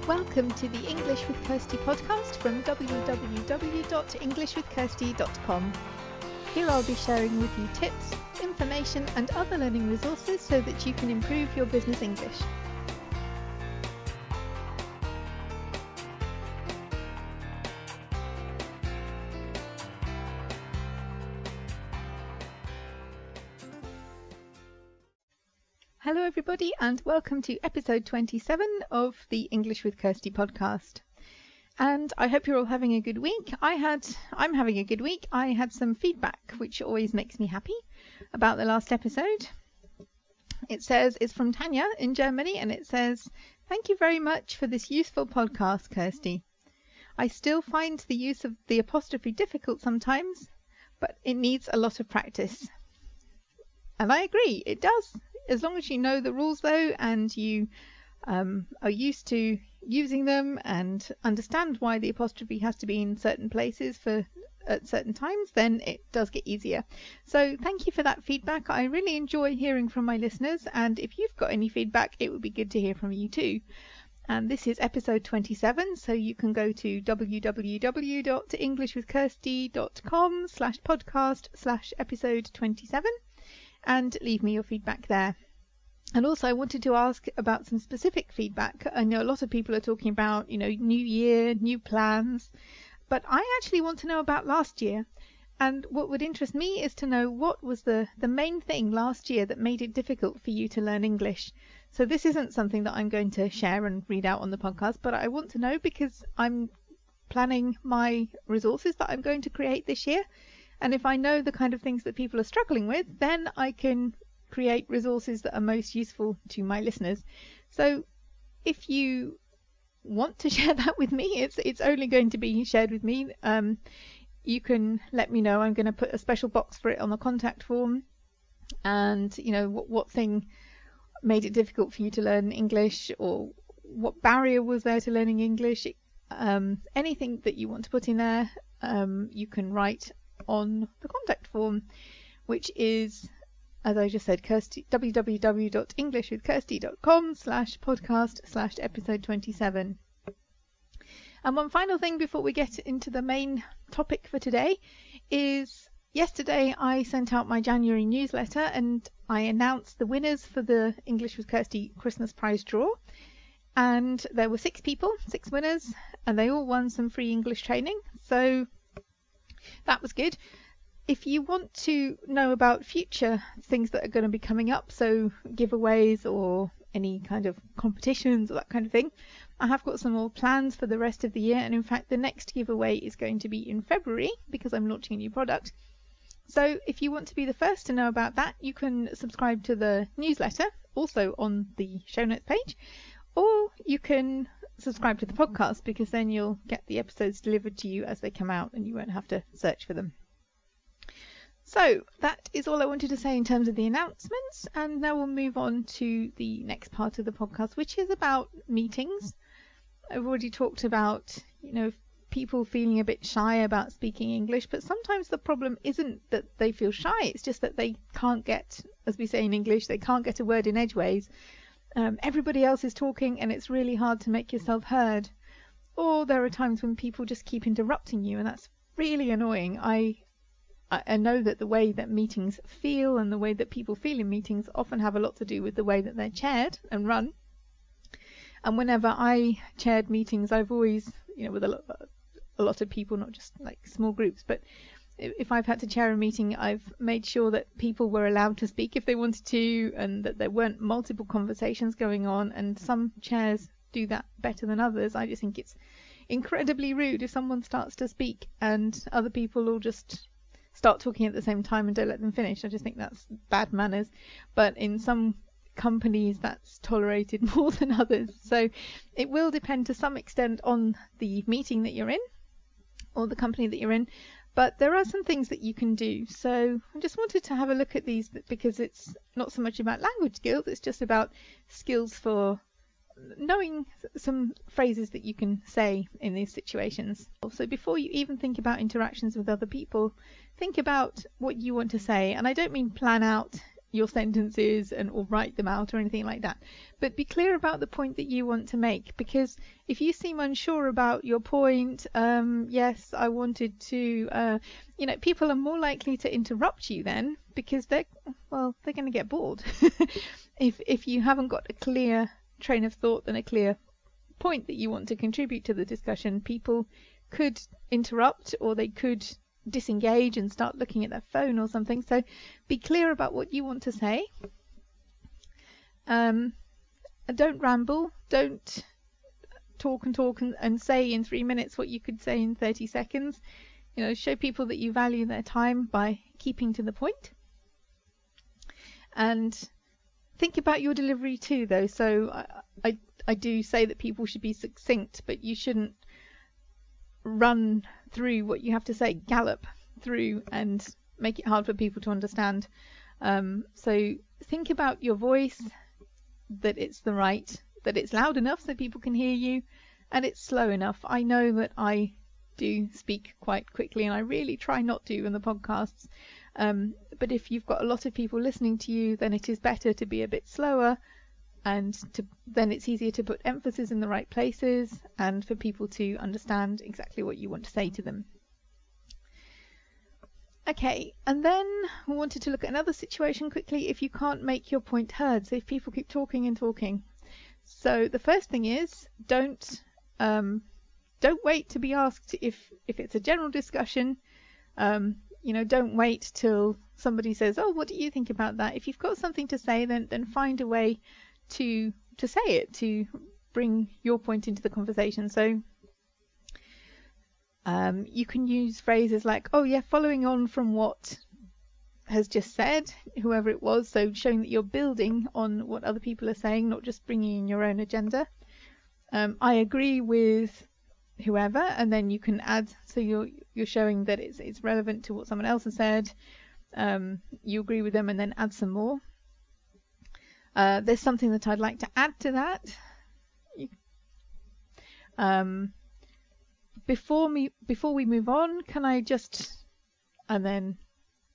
Welcome to the English with Kirsty podcast from www.englishwithkirsty.com. Here I'll be sharing with you tips, information and other learning resources so that you can improve your business English. Hello everybody and welcome to episode 27 of the English with Kirsty podcast. And I hope you're all having a good week. I'm having a good week. I had some feedback which always makes me happy about the last episode. It's from Tanya in Germany and it says, "Thank you very much for this useful podcast, Kirsty. I still find the use of the apostrophe difficult sometimes, but it needs a lot of practice." And I agree, it does. As long as you know the rules though, and you are used to using them and understand why the apostrophe has to be in certain places at certain times, then it does get easier. So thank you for that feedback. I really enjoy hearing from my listeners, and if you've got any feedback, it would be good to hear from you too. And this is episode 27, so you can go to www.englishwithkirsty.com/podcast/episode 27 and leave me your feedback there. And also I wanted to ask about some specific feedback. I know a lot of people are talking about, new year, new plans, but I actually want to know about last year. And what would interest me is to know what was the main thing last year that made it difficult for you to learn English. So this isn't something that I'm going to share and read out on the podcast, but I want to know because I'm planning my resources that I'm going to create this year. And if I know the kind of things that people are struggling with, then I can create resources that are most useful to my listeners. So if you want to share that with me, it's only going to be shared with me. You can let me know. I'm going to put a special box for it on the contact form. And, what thing made it difficult for you to learn English, or what barrier was there to learning English. Anything that you want to put in there, you can write on the contact form, which is, as I just said, www.englishwithkirsty.com/podcast/episode 27. And one final thing before we get into the main topic for today is yesterday I sent out my January newsletter and I announced the winners for the English with Kirsty Christmas prize draw. And there were 6 winners, and they all won some free English training. So that was good. If you want to know about future things that are going to be coming up, so giveaways or any kind of competitions or that kind of thing, I have got some more plans for the rest of the year. And in fact, the next giveaway is going to be in February because I'm launching a new product. So if you want to be the first to know about that, you can subscribe to the newsletter, also on the show notes page, or you can subscribe to the podcast because then you'll get the episodes delivered to you as they come out and you won't have to search for them. So that is all I wanted to say in terms of the announcements, and now we'll move on to the next part of the podcast, which is about meetings. I've already talked about, people feeling a bit shy about speaking English, but sometimes the problem isn't that they feel shy, it's just that they can't get, as we say in English, they can't get a word in edgeways. Everybody else is talking and it's really hard to make yourself heard. Or there are times when people just keep interrupting you and that's really annoying. I know that the way that meetings feel and the way that people feel in meetings often have a lot to do with the way that they're chaired and run. And whenever I chaired meetings, I've always, with a lot of people, not just like small groups, but if I've had to chair a meeting, I've made sure that people were allowed to speak if they wanted to, and that there weren't multiple conversations going on. And some chairs do that better than others. I just think it's incredibly rude if someone starts to speak and other people will just start talking at the same time and don't let them finish. I just think that's bad manners. But in some companies that's tolerated more than others. So it will depend to some extent on the meeting that you're in or the company that you're in. But there are some things that you can do. So I just wanted to have a look at these because it's not so much about language skills, it's just about skills for knowing some phrases that you can say in these situations. So before you even think about interactions with other people, think about what you want to say. And I don't mean plan out, your sentences or write them out or anything like that. But be clear about the point that you want to make, because if you seem unsure about your point, yes, I wanted to, people are more likely to interrupt you then, because they're going to get bored. If you haven't got a clear train of thought and a clear point that you want to contribute to the discussion, people could interrupt, or they could disengage and start looking at their phone or something. So be clear about what you want to say. Don't ramble. Don't talk and say in 3 minutes what you could say in 30 seconds. Show people that you value their time by keeping to the point. And think about your delivery too, though. So I do say that people should be succinct, but you shouldn't run through what you have to say, gallop through and make it hard for people to understand. So think about your voice, that it's that it's loud enough so people can hear you, and it's slow enough. I know that I do speak quite quickly, and I really try not to in the podcasts. But if you've got a lot of people listening to you, then it is better to be a bit slower, and then it's easier to put emphasis in the right places and for people to understand exactly what you want to say to them. Okay, and then we wanted to look at another situation quickly if you can't make your point heard. So if people keep talking and talking. So the first thing is don't wait to be asked if it's a general discussion. Don't wait till somebody says, "Oh, what do you think about that?" If you've got something to say, then find a way to say it, to bring your point into the conversation. So you can use phrases like, "Oh yeah, following on from what has just said," whoever it was, so showing that you're building on what other people are saying, not just bringing in your own agenda. I agree with whoever, and then you can add, so you're showing that it's relevant to what someone else has said. You agree with them, and then add some more. There's something that I'd like to add to that. Before we move on, can I just, and then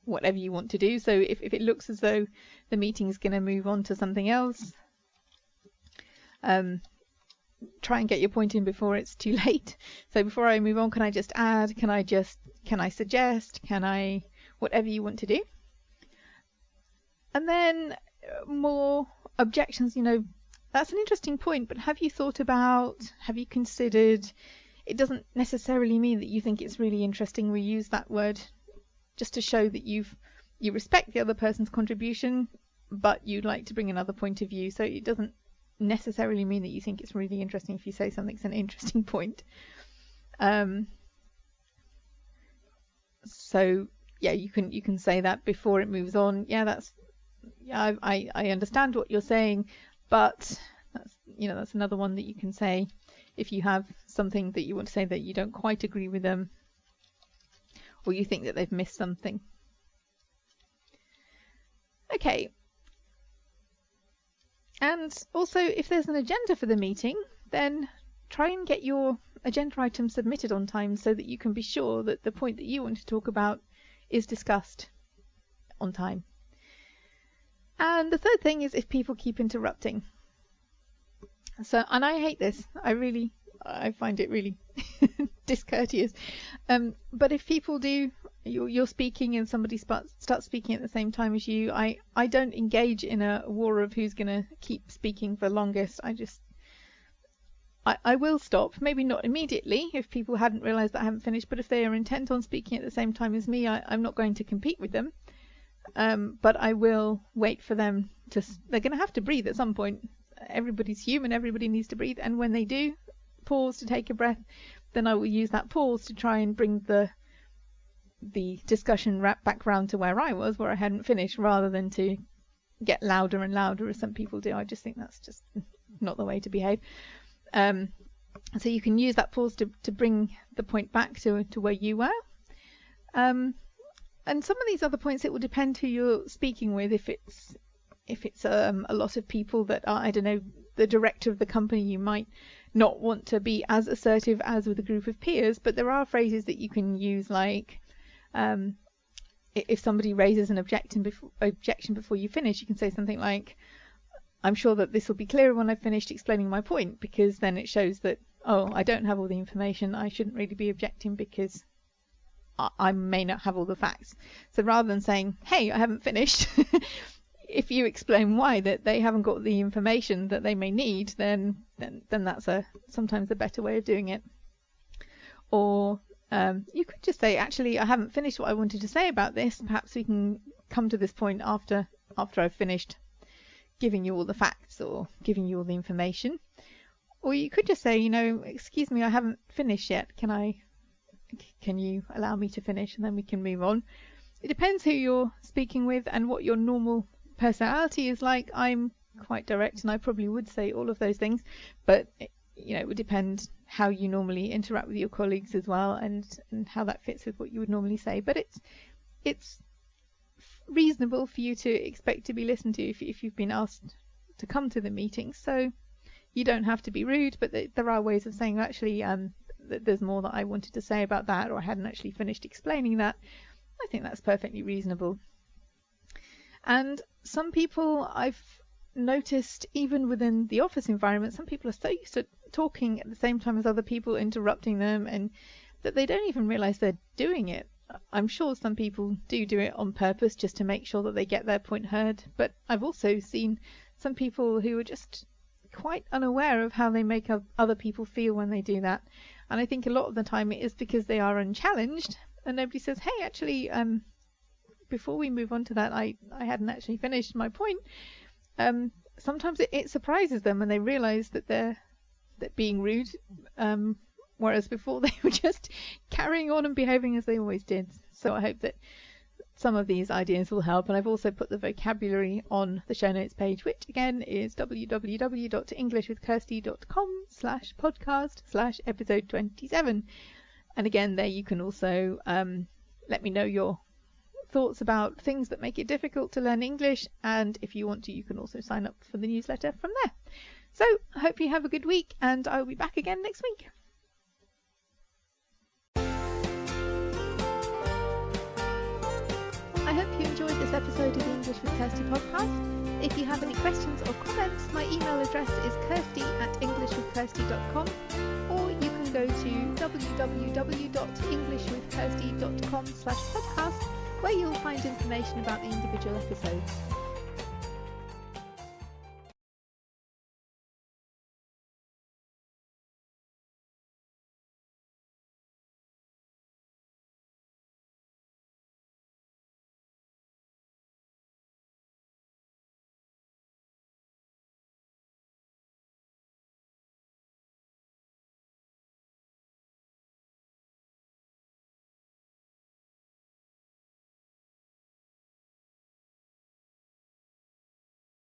whatever you want to do. So if it looks as though the meeting is going to move on to something else, try and get your point in before it's too late. So before I move on, can I just add? Can I suggest? Whatever you want to do. And then more objections. That's an interesting point, but have you considered, it doesn't necessarily mean that you think it's really interesting. We use that word just to show that you respect the other person's contribution, but you'd like to bring another point of view. So it doesn't necessarily mean that you think it's really interesting if you say something's an interesting point. So yeah, you can say that before it moves on. I understand what you're saying, but that's another one that you can say if you have something that you want to say that you don't quite agree with them, or you think that they've missed something. Okay. And also, if there's an agenda for the meeting, then try and get your agenda items submitted on time so that you can be sure that the point that you want to talk about is discussed on time. And the third thing is if people keep interrupting. So, and I hate this. I find it really discourteous. But if people do, you're speaking and somebody starts speaking at the same time as you, I don't engage in a war of who's going to keep speaking for longest. I will stop, maybe not immediately if people hadn't realised that I haven't finished, but if they are intent on speaking at the same time as me, I'm not going to compete with them. But I will wait for them they're going to have to breathe at some point. Everybody's human, everybody needs to breathe, and when they do pause to take a breath, then I will use that pause to try and bring the discussion back round to where I was, where I hadn't finished, rather than to get louder and louder as some people do. I just think that's just not the way to behave. So you can use that pause to bring the point back to where you were. And some of these other points, it will depend who you're speaking with. If it's a lot of people that are, I don't know, the director of the company, you might not want to be as assertive as with a group of peers, but there are phrases that you can use like, if somebody raises an objection before you finish, you can say something like, I'm sure that this will be clearer when I've finished explaining my point, because then it shows that, oh, I don't have all the information. I shouldn't really be objecting because I may not have all the facts. So rather than saying, hey, I haven't finished, if you explain why that they haven't got the information that they may need, then that's sometimes a better way of doing it. Or you could just say, actually, I haven't finished what I wanted to say about this. Perhaps we can come to this point after I've finished giving you all the facts or giving you all the information. Or you could just say, excuse me, I haven't finished yet. Can you allow me to finish, and then we can move on. It depends who you're speaking with and what your normal personality is like. I'm quite direct, and I probably would say all of those things, but it would depend how you normally interact with your colleagues as well, and how that fits with what you would normally say. But it's reasonable for you to expect to be listened to if you've been asked to come to the meeting. So you don't have to be rude, but there are ways of saying, actually, there's more that I wanted to say about that, or I hadn't actually finished explaining that. I think that's perfectly reasonable. And some people, I've noticed, even within the office environment, some people are so used to talking at the same time as other people, interrupting them, and that they don't even realize they're doing it. I'm sure some people do it on purpose just to make sure that they get their point heard, but I've also seen some people who are just quite unaware of how they make other people feel when they do that. And I think a lot of the time it is because they are unchallenged and nobody says, hey, actually, before we move on to that, I hadn't actually finished my point. Sometimes it surprises them when they realize that they're being rude, whereas before they were just carrying on and behaving as they always did. So I hope that some of these ideas will help. And I've also put the vocabulary on the show notes page, which again is www.englishwithkirsty.com/podcast/episode 27. And again, there you can also let me know your thoughts about things that make it difficult to learn English. And if you want to, you can also sign up for the newsletter from there. So I hope you have a good week, and I'll be back again next week. I hope you enjoyed this episode of the English with Kirsty podcast. If you have any questions or comments, my email address is kirsty@englishwithkirsty.com, or you can go to www.englishwithkirsty.com/podcast, where you'll find information about the individual episodes.